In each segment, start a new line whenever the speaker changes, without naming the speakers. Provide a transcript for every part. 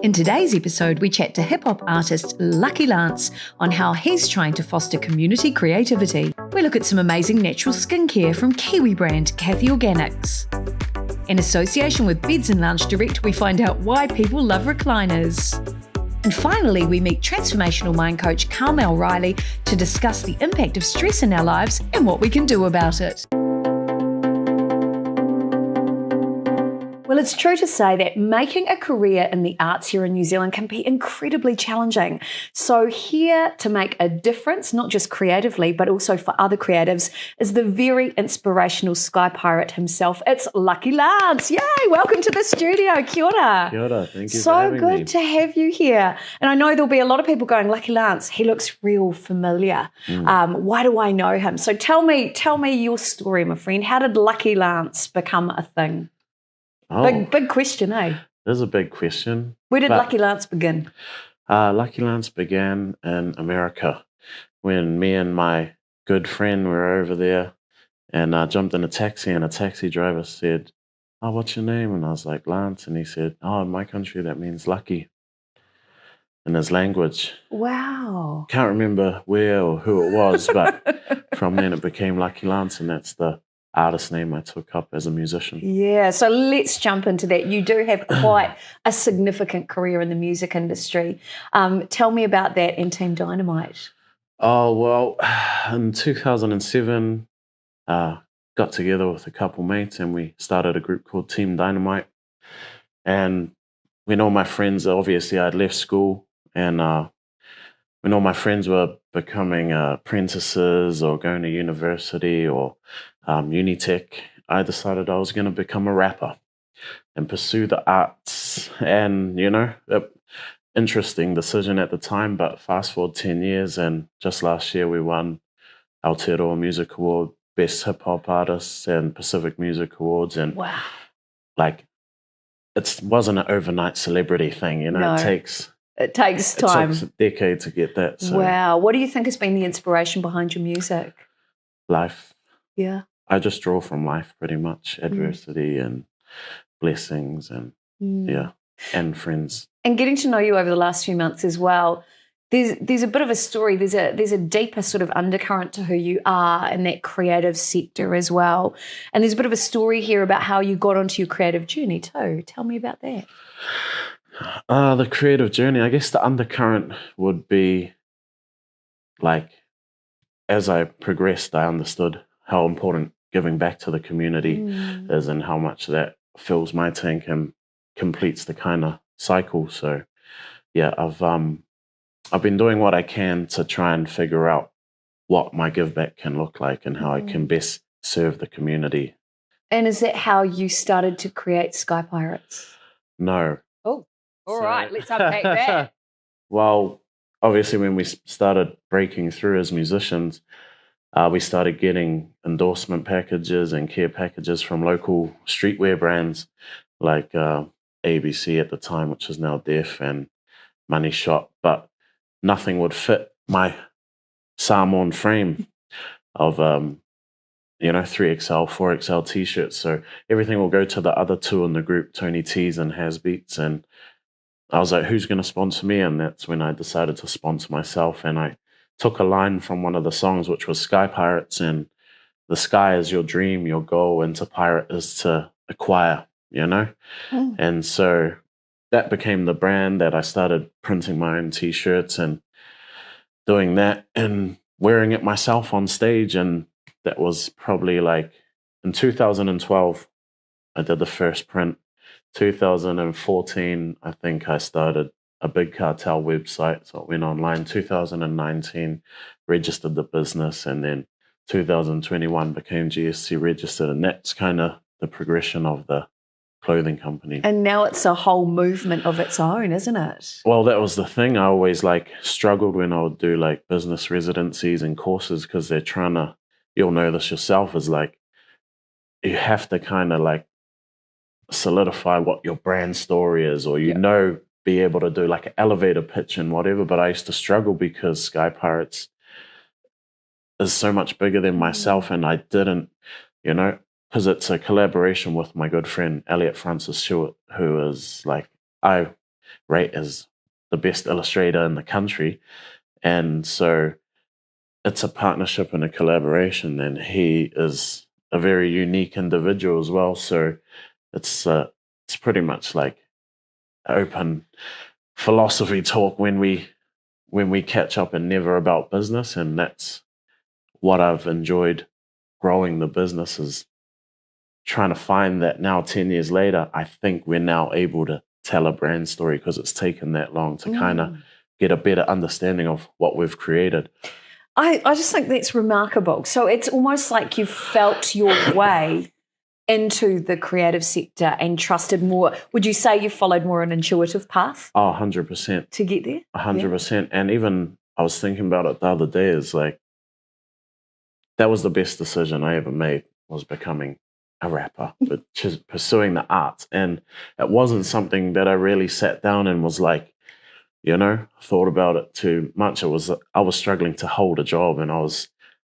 In today's episode, we chat to hip-hop artist Lucky Lance on how he's trying to foster community creativity. We look at some amazing natural skincare from Kiwi brand Kathy Organics. In association with Beds and Lounge Direct, we find out why people love recliners. And finally, we meet transformational mind coach Carmel Riley to discuss the impact of stress in our lives and what we can do about it. Well, it's true to say that making a career in the arts here in New Zealand can be incredibly challenging. So here to make a difference, not just creatively, but also for other creatives, is the very inspirational Sky Pirate himself. It's Lucky Lance. Yay, welcome to the studio. Kia ora.
Kia ora, thank you for having me.
So good to have you here. And I know there'll be a lot of people going, Lucky Lance, he looks real familiar. Why do I know him? So tell me your story, my friend. How did Lucky Lance become a thing?
Oh,
Big question, eh?
There's a big question.
Where did Lucky Lance begin?
Lucky Lance began in America when me and my good friend were over there, and I jumped in a taxi, and a taxi driver said, "Oh, what's your name?" And I was like, "Lance." And he said, "Oh, in my country that means lucky," in his language.
Wow.
Can't remember where or who it was, but from then it became Lucky Lance, and that's the artist name I took up as a musician.
Yeah, so let's jump into that. You do have quite a significant career in the music industry. Tell me about that and Team Dynamite.
Oh, well, in 2007, got together with a couple mates and we started a group called Team Dynamite. And when all my friends, obviously I'd left school, and when all my friends were becoming apprentices or going to university or Unitech, I decided I was going to become a rapper and pursue the arts. And, interesting decision at the time, but fast forward 10 years and just last year we won Aotearoa Music Award, Best Hip Hop Artist and Pacific Music Awards. And
wow,
it wasn't an overnight celebrity thing,
No.
It takes
time.
It took a decade to get that. So
Wow. What do you think has been the inspiration behind your music?
life.
Yeah.
I just draw from life pretty much, adversity and blessings and and friends.
And getting to know you over the last few months as well, there's a bit of a story, there's a deeper sort of undercurrent to who you are in that creative sector as well. And there's a bit of a story here about how you got onto your creative journey too. Tell me about that.
The creative journey, I guess the undercurrent would be as I progressed, I understood how important giving back to the community is and how much that fills my tank and completes the kind of cycle. So yeah, I've been doing what I can to try and figure out what my give back can look like and how I can best serve the community.
And is that how you started to create Sky Pirates?
No.
Oh, all right, let's unpack that.
Well, obviously when we started breaking through as musicians, we started getting endorsement packages and care packages from local streetwear brands like ABC at the time, which is now Def, and Money Shot, but nothing would fit my Samoan frame of 3XL, 4XL t-shirts. So everything will go to the other two in the group, Tony T's and Hasbeats. And I was like, who's going to sponsor me? And that's when I decided to sponsor myself. And I took a line from one of the songs, which was Sky Pirates, and the sky is your dream, your goal, and to pirate is to acquire, And so that became the brand that I started printing my own t-shirts and doing that and wearing it myself on stage. And that was probably in 2012, I did the first print. 2014, I think I started a Big Cartel website, so it went online. 2019, registered the business, and then 2021 became GSC registered, and that's kind of the progression of the clothing company.
And now it's a whole movement of its own, isn't it?
Well, that was the thing. I always struggled when I would do business residencies and courses, because they're trying to, you'll know this yourself, is you have to kind of solidify what your brand story is, or be able to do an elevator pitch and whatever. But I used to struggle because Sky Pirates is so much bigger than myself, and I didn't, because it's a collaboration with my good friend Elliot Francis Stewart, who is rate as the best illustrator in the country. And so it's a partnership and a collaboration, and he is a very unique individual as well. So it's pretty much like open philosophy talk when we catch up, and never about business. And that's what I've enjoyed growing the business, is trying to find that now 10 years later, I think we're now able to tell a brand story because it's taken that long to kind of get a better understanding of what we've created.
I just think that's remarkable. So it's almost like you felt your way into the creative sector and trusted more. Would you say you followed more an intuitive path?
Oh, 100%.
To get there?
100%. And even I was thinking about it the other day, is like, that was the best decision I ever made, was becoming a rapper, but just pursuing the arts. And it wasn't something that I really sat down and was like, thought about it too much. I was struggling to hold a job, and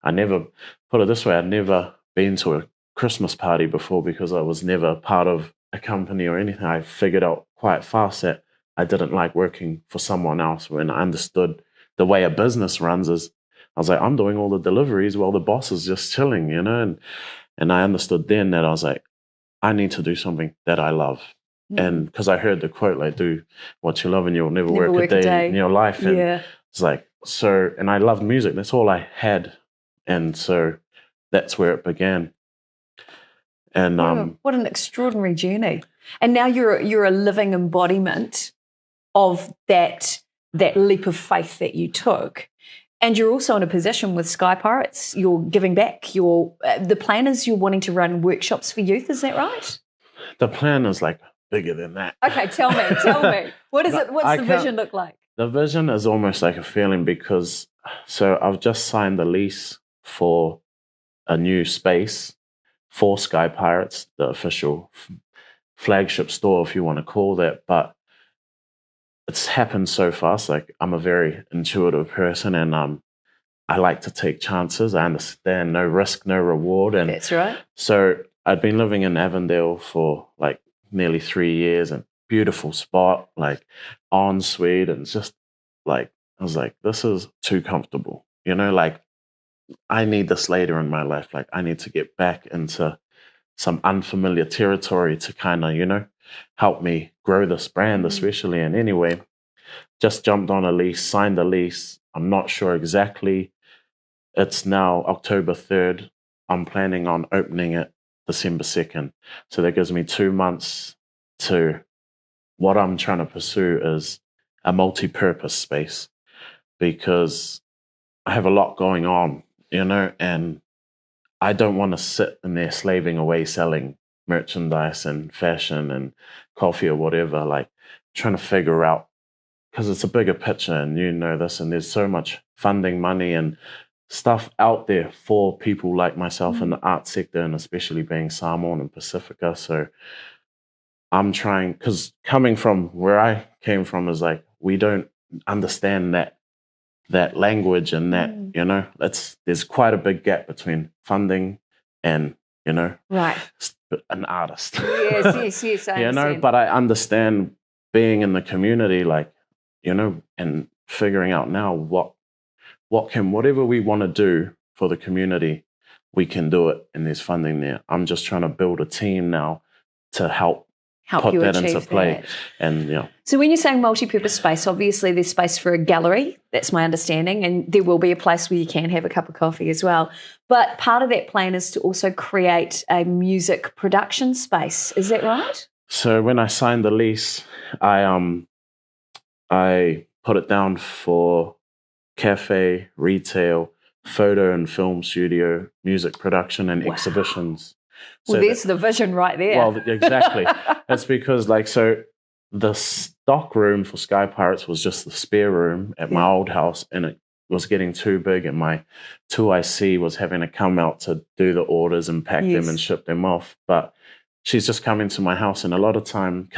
I never, put it this way, I'd never been to a Christmas party before because I was never part of a company or anything. I figured out quite fast that I didn't like working for someone else. When I understood the way a business runs, is I was like, I'm doing all the deliveries while the boss is just chilling, and I understood then that I was like, I need to do something that I love. And because I heard the quote, like, do what you love and you'll never work a day in your life. And it's like, so, and I loved music. That's all I had. And so that's where it began. And
what an extraordinary journey. And now you're a living embodiment of that leap of faith that you took. And you're also in a position with Sky Pirates. You're giving back. The plan is you're wanting to run workshops for youth. Is that right?
The plan is like bigger than that.
Okay, tell me. What is it? What's the vision look like?
The vision is almost like a feeling, because I've just signed the lease for a new space for Sky Pirates, the official flagship store, if you want to call that. But it's happened so fast. Like, I'm a very intuitive person, and I like to take chances. I understand no risk, no reward. And
that's right.
So I'd been living in Avondale for like nearly 3 years, and beautiful spot, like en suite, and just like, I was like, this is too comfortable. Like, I need this later in my life. Like, I need to get back into some unfamiliar territory to kind of, help me grow this brand, especially. And anyway, just jumped on a lease, signed the lease. I'm not sure exactly. It's now October 3rd. I'm planning on opening it December 2nd. So that gives me 2 months to, what I'm trying to pursue is a multi-purpose space, because I have a lot going on, and I don't want to sit in there slaving away selling merchandise and fashion and coffee or whatever, like trying to figure out, because it's a bigger picture, and this, and there's so much funding, money and stuff out there for people like myself in the art sector, and especially being Samoan and Pacifica. So I'm trying, because coming from where I came from is like, we don't understand that language, and that, there's quite a big gap between funding and,
right,
an artist.
Yes, I understand.
But I understand being in the community, like, and figuring out now whatever we want to do for the community, we can do it, and there's funding there. I'm just trying to build a team now to help put
you
that
achieve
into play.
That.
And
So when you're saying multi-purpose space, obviously there's space for a gallery, that's my understanding, and there will be a place where you can have a cup of coffee as well. But part of that plan is to also create a music production space. Is that right?
So when I signed the lease, I put it down for cafe, retail, photo and film studio, music production, and exhibitions.
Well, there's the vision right there.
Well, exactly. That's because, the stock room for Sky Pirates was just the spare room at my old house, and it was getting too big, and my 2IC was having to come out to do the orders and pack them and ship them off. But she's just come into my house, and a lot of time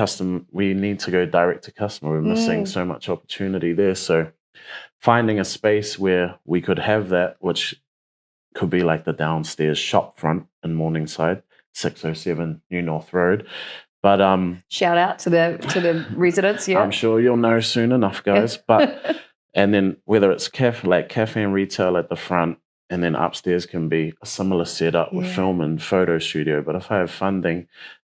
we need to go direct to customer. We're missing so much opportunity there. So finding a space where we could have that, which could be like the downstairs shop front in Morningside, 607 New North Road, But
shout out to the residents. Yeah,
I'm sure you'll know soon enough, guys. But and then whether it's cafe and retail at the front, and then upstairs can be a similar setup with film and photo studio. But if I have funding,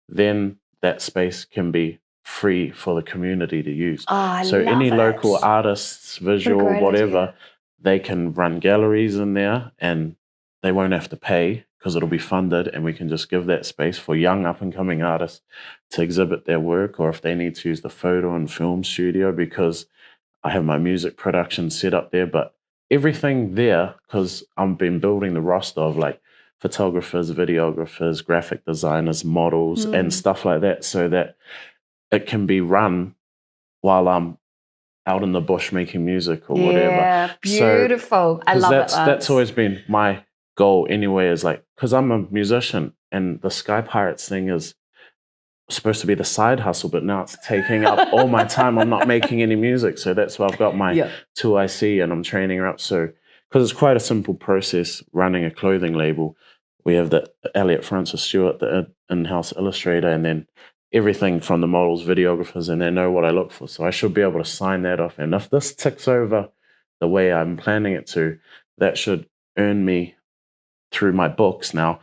then that space can be free for the community to use. So any local artists, visual, whatever, they can run galleries in there and they won't have to pay because it'll be funded, and we can just give that space for young up-and-coming artists to exhibit their work, or if they need to use the photo and film studio, because I have my music production set up there. But everything there, because I've been building the roster of like photographers, videographers, graphic designers, models, and stuff like that, so that it can be run while I'm out in the bush making music or whatever.
Yeah, beautiful.
So,
I love it.
That's always been my goal anyway, is like, because I'm a musician and the Sky Pirates thing is supposed to be the side hustle, but now it's taking up all my time. I'm not making any music. So that's why I've got my 2IC and I'm training her up. So, because it's quite a simple process running a clothing label. We have the Elliot Francis Stewart, the in-house illustrator, and then everything from the models, videographers, and they know what I look for. So I should be able to sign that off. And if this ticks over the way I'm planning it to, that should earn me, through my books now,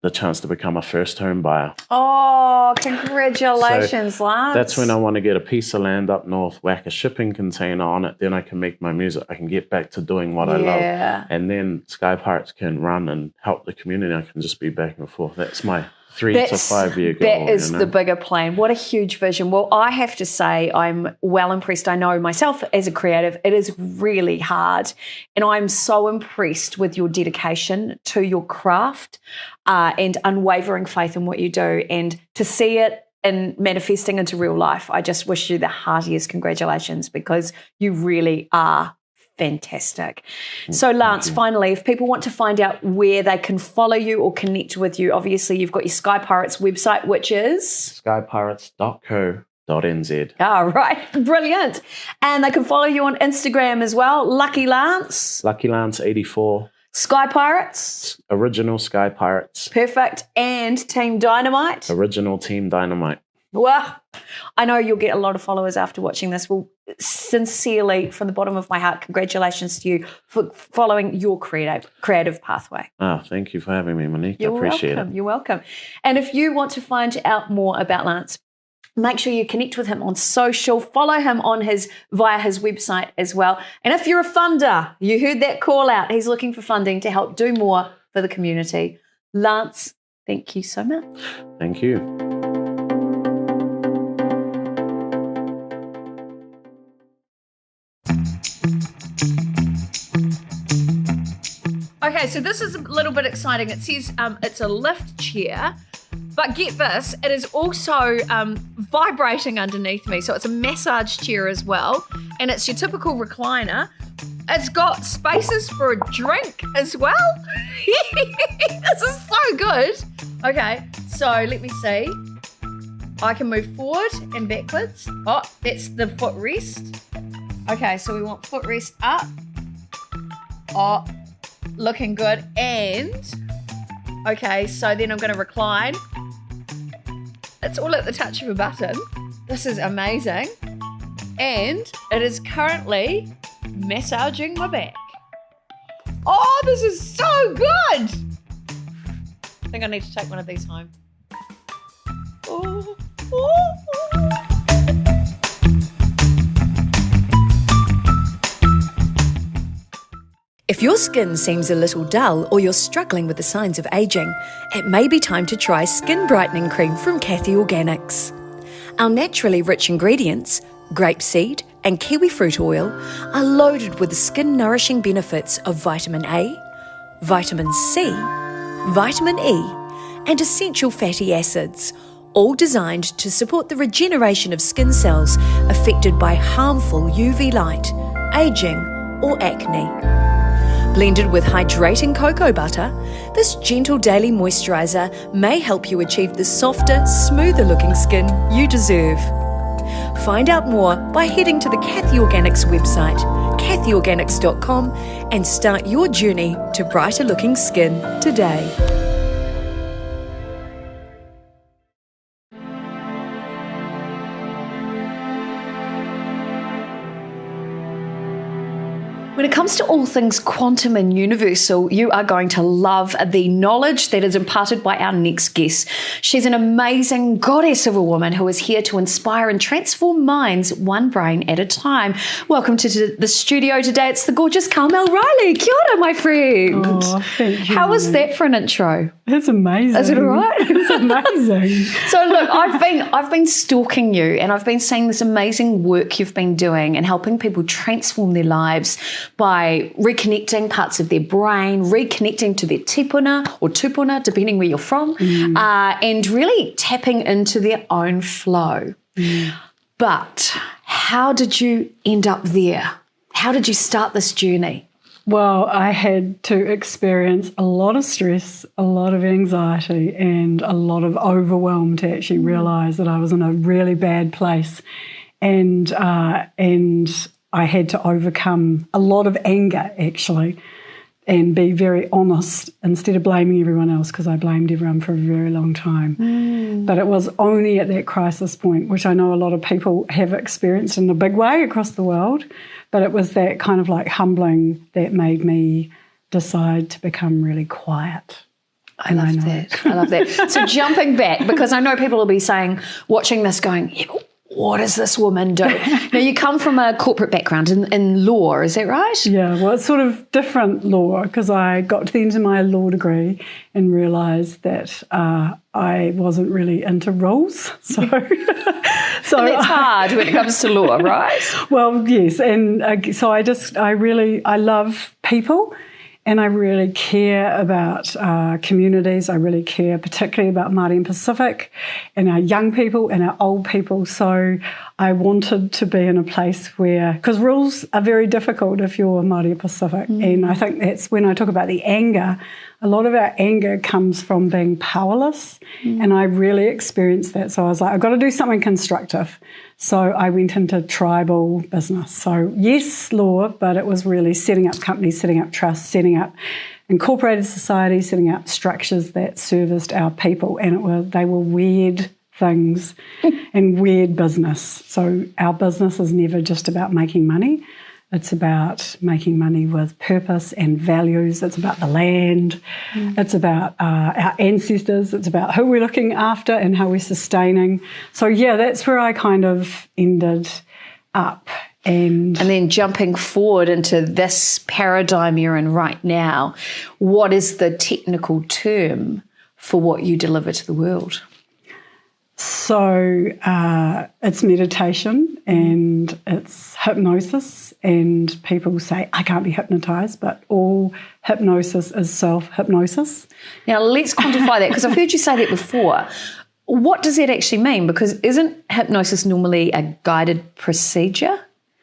the chance to become a first home buyer.
Oh, congratulations, Lance.
That's when I want to get a piece of land up north, whack a shipping container on it, then I can make my music. I can get back to doing what I love. And then Sky Pirates can run and help the community. I can just be back and forth. That's my 3 to 5 year goal.
That is the bigger plan. What a huge vision. Well, I have to say I'm well impressed. I know myself as a creative, it is really hard. And I'm so impressed with your dedication to your craft and unwavering faith in what you do. And to see it in manifesting into real life, I just wish you the heartiest congratulations, because you really are fantastic. So Lance, finally, if people want to find out where they can follow you or connect with you, obviously you've got your Sky Pirates website, which is
skypirates.co.nz.
All right, brilliant. And they can follow you on Instagram as well, Lucky Lance.
Lucky Lance 84.
Sky Pirates.
Original Sky Pirates.
Perfect. And Team Dynamite.
Original Team Dynamite.
Well, I know you'll get a lot of followers after watching this. Well, sincerely, from the bottom of my heart, congratulations to you for following your creative pathway.
Thank you for having me, Monique. I appreciate it.
You're welcome. And if you want to find out more about Lance, make sure you connect with him on social. Follow him via his website as well. And if you're a funder, you heard that call out. He's looking for funding to help do more for the community. Lance, thank you so much.
Thank you.
Okay, so this is a little bit exciting. It says it's a lift chair, but get this, it is also vibrating underneath me. So it's a massage chair as well, and it's your typical recliner. It's got spaces for a drink as well. This is so good. Okay, so let me see. I can move forward and backwards. Oh, that's the footrest. Okay, so we want footrest up. Oh, looking good. And okay, so then I'm going to recline. It's all at the touch of a button. This is amazing. And it is currently massaging my back. Oh, this is so good. I think I need to take one of these home. Oh, oh, oh. If your skin seems a little dull or you're struggling with the signs of aging, it may be time to try Skin Brightening Cream from Kathy Organics. Our naturally rich ingredients, grapeseed and kiwi fruit oil, are loaded with the skin-nourishing benefits of vitamin A, vitamin C, vitamin E, and essential fatty acids, all designed to support the regeneration of skin cells affected by harmful UV light, aging, or acne. Blended with hydrating cocoa butter, this gentle daily moisturiser may help you achieve the softer, smoother looking skin you deserve. Find out more by heading to the Kathy Organics website, kathyorganics.com, and start your journey to brighter looking skin today. comes to all things quantum and universal, you are going to love the knowledge that is imparted by our next guest. She's an amazing goddess of a woman who is here to inspire and transform minds one brain at a time. Welcome to the studio today. It's the gorgeous Carmel Riley. Kia ora, my friend.
Oh, thank you.
How was that for an intro?
It's amazing.
Is it all right?
It's amazing.
So look, I've been stalking you, and I've been seeing this amazing work you've been doing and helping people transform their lives by reconnecting parts of their brain, reconnecting to their tipuna or tupuna, depending where you're from, and really tapping into their own flow. But how did you end up there? How did you start this journey?
Well, I had to experience a lot of stress, a lot of anxiety, and a lot of overwhelm to actually realise that I was in a really bad place. And I had to overcome a lot of anger, actually, and be very honest instead of blaming everyone else, because I blamed everyone for a very long time. But it was only at that crisis point, which I know a lot of people have experienced in a big way across the world, but it was that kind of like humbling that made me decide to become really quiet.
I love that. So jumping back, because I know people will be saying, watching this going, yeah, what does this woman do? Now, you come from a corporate background in law, is that right?
Yeah, well, it's sort of different law, because I got to the end of my law degree and realised that I wasn't really into rules. So
and it's hard when it comes to law, right?
Well, yes. And so I love people. And I really care about communities. I really care particularly about Māori and Pacific and our young people and our old people. So I wanted to be in a place where, because rules are very difficult if you're Māori or Pacific. And I think that's when I talk about the anger. A lot of our anger comes from being powerless. And I really experienced that. So I was like, I've got to do something constructive. So I went into tribal business. So yes, law, but it was really setting up companies, setting up trusts, setting up incorporated societies, setting up structures that serviced our people. And they were weird things and weird business. So our business is never just about making money. It's about making money with purpose and values. It's about the land. It's about our ancestors. It's about who we're looking after and how we're sustaining. So, yeah, that's where I kind of ended up. And
then jumping forward into this paradigm you're in right now, what is the technical term for what you deliver to the world?
So it's meditation and it's hypnosis, and people say, I can't be hypnotised, but all hypnosis is self-hypnosis.
Now, let's quantify that, because I've heard you say that before. What does that actually mean? Because isn't hypnosis normally a guided procedure?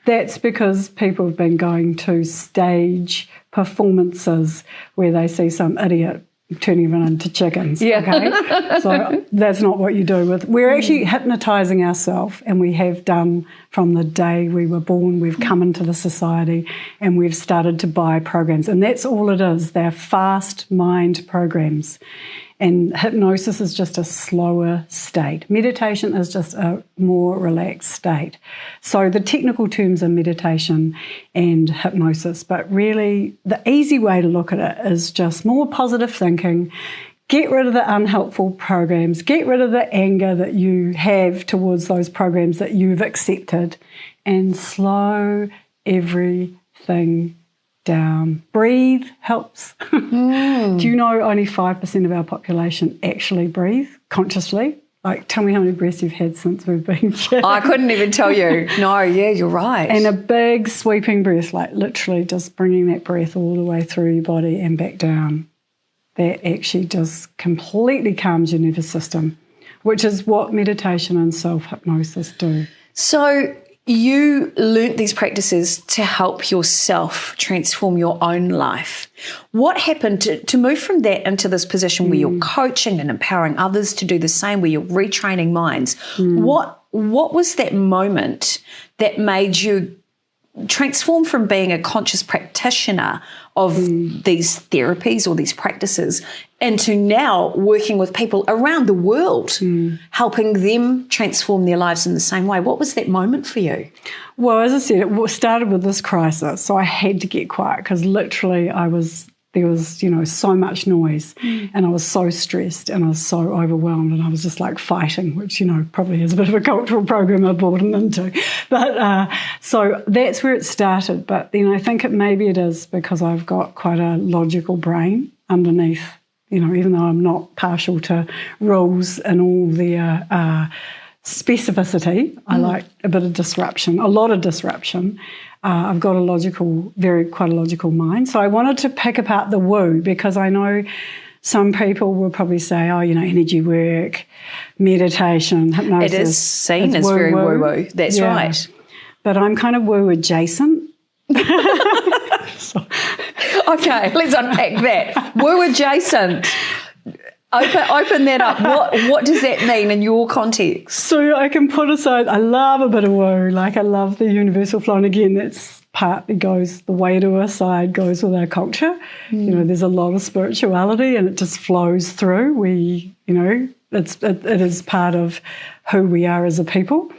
That's because people have been going to stage performances where they see some idiot turning everyone into chickens.
Yeah.
Okay? So that's not what you do with. We're actually hypnotising ourselves, and we have done from the day we were born. We've come into the society and we've started to buy programs, and that's all it is. They're fast mind programs. And hypnosis is just a slower state. Meditation is just a more relaxed state. So the technical terms are meditation and hypnosis, but really the easy way to look at it is just more positive thinking. Get rid of the unhelpful programs. Get rid of the anger that you have towards those programs that you've accepted, and slow everything down. Breathe helps. Do you know only 5% of our population actually breathe consciously? Like, tell me how many breaths you've had since we've been chatting.
I couldn't even tell you. No, yeah, you're right.
And a big sweeping breath, like literally just bringing that breath all the way through your body and back down. That actually just completely calms your nervous system, which is what meditation and self-hypnosis do.
So you learnt these practices to help yourself transform your own life. What happened to move from that into this position where you're coaching and empowering others to do the same, where you're retraining minds? What was that moment that made you transform from being a conscious practitioner of these therapies or these practices into now working with people around the world, helping them transform their lives in the same way. What was that moment for you?
Well, as I said, it started with this crisis, so I had to get quiet because literally there was, so much noise and I was so stressed and I was so overwhelmed and I was just like fighting, which, probably is a bit of a cultural program I bought into. But so that's where it started. But then I think maybe it is because I've got quite a logical brain underneath, even though I'm not partial to rules and all their specificity. I like a bit of disruption, a lot of disruption. I've got quite a logical mind. So I wanted to pick apart the woo because I know some people will probably say, energy work, meditation, hypnosis.
It is seen as very woo-woo. That's right.
But I'm kind of woo adjacent.
Okay, let's unpack that. Woo adjacent. Open that up. What does that mean in your context?
So I can put aside, I love a bit of woo, like I love the universal flow. And again, that's partly goes, the way to our side goes with our culture. There's a lot of spirituality and it just flows through. It is part of who we are as a people.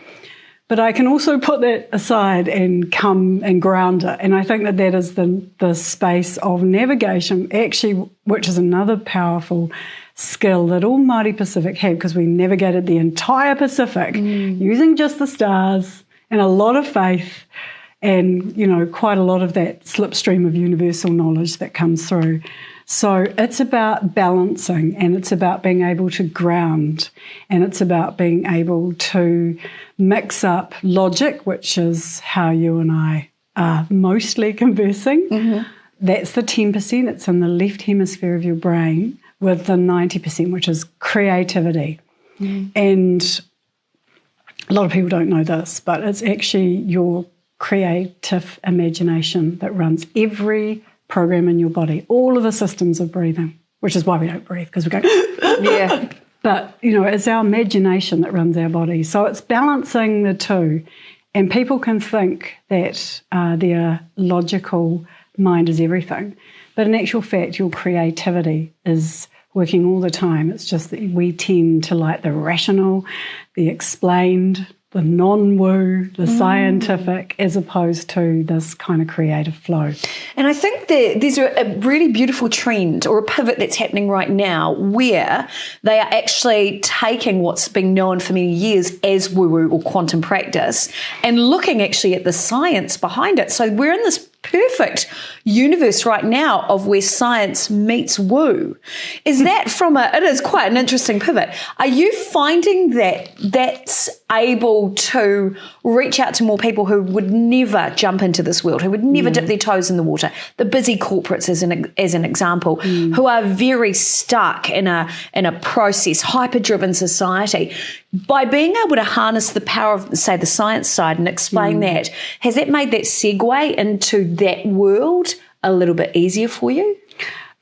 But I can also put that aside and come and ground it. And I think that is the space of navigation, actually, which is another powerful skill that all Māori Pacific have, because we navigated the entire Pacific using just the stars and a lot of faith and, quite a lot of that slipstream of universal knowledge that comes through. So it's about balancing and it's about being able to ground and it's about being able to mix up logic, which is how you and I are mostly conversing. That's the 10%. It's in the left hemisphere of your brain, with the 90%, which is creativity. And a lot of people don't know this, but it's actually your creative imagination that runs every program in your body, all of the systems of breathing, which is why we don't breathe, because we go, yeah. But, it's our imagination that runs our body. So it's balancing the two. And people can think that their logical mind is everything. But in actual fact, your creativity is working all the time. It's just that we tend to like the rational, the explained, the non-woo, the scientific, as opposed to this kind of creative flow.
And I think that there's a really beautiful trend or a pivot that's happening right now where they are actually taking what's been known for many years as woo-woo or quantum practice and looking actually at the science behind it. So we're in this perfect universe right now of where science meets woo. Is that it is quite an interesting pivot. Are you finding that that's able to reach out to more people who would never jump into this world, who would never dip their toes in the water? The busy corporates as an example, who are very stuck in a process, hyper-driven society. By being able to harness the power of, say, the science side and explain that, has that made that segue into that world a little bit easier for you?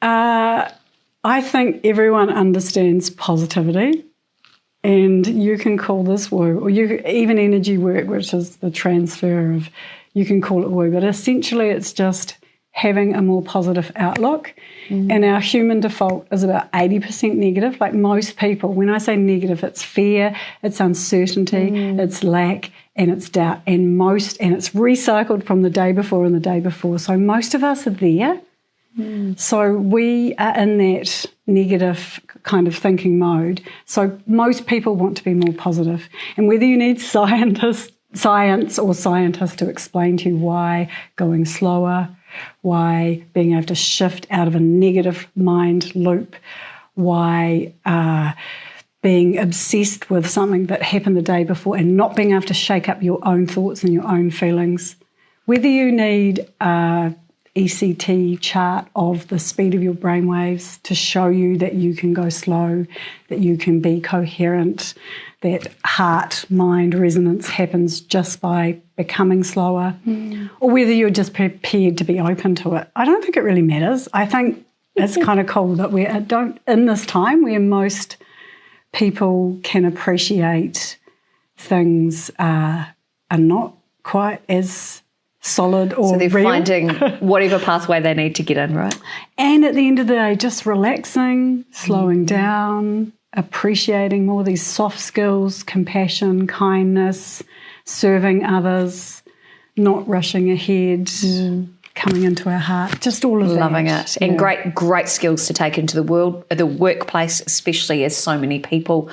I think everyone understands positivity, and you can call this woo, or even energy work, which is the transfer of, you can call it woo, but essentially it's just having a more positive outlook. And our human default is about 80% negative. Like most people, when I say negative, it's fear, it's uncertainty, it's lack, and it's doubt. And it's recycled from the day before and the day before. So most of us are there. So we are in that negative kind of thinking mode. So most people want to be more positive. And whether you need science or scientists to explain to you why going slower, why being able to shift out of a negative mind loop, why being obsessed with something that happened the day before and not being able to shake up your own thoughts and your own feelings, whether you need a ECT chart of the speed of your brainwaves to show you that you can go slow, that you can be coherent, that heart-mind resonance happens just by becoming slower, or whether you're just prepared to be open to it. I don't think it really matters. I think it's kind of cool that in this time where most people can appreciate things are not quite as solid or
So they're
real.
finding whatever pathway they need to get in, right?
And at the end of the day, just relaxing, slowing down, appreciating all these soft skills, compassion, kindness, serving others, not rushing ahead, coming into our heart, just all of that.
Loving it. And great skills to take into the world, the workplace, especially as so many people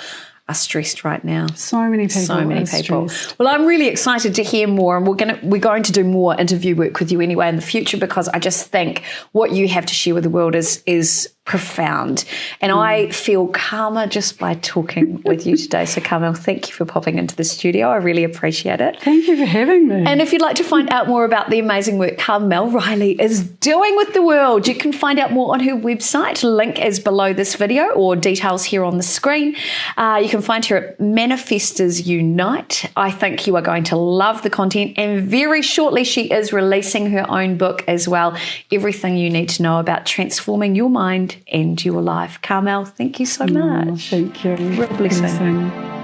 are stressed right now.
So many people.
So many
are
people.
stressed.
Well, I'm really excited to hear more, and we're going to do more interview work with you anyway in the future, because I just think what you have to share with the world is profound. And I feel calmer just by talking with you today. So Carmel, thank you for popping into the studio. I really appreciate it.
Thank you for having me.
And if you'd like to find out more about the amazing work Carmel Riley is doing with the world, you can find out more on her website. Link is below this video or details here on the screen. You can find her at Manifestors Unite. I think you are going to love the content, and very shortly she is releasing her own book as well. Everything you need to know about transforming your mind and your life. Carmel, thank you so much.
Thank you.
Real blessing.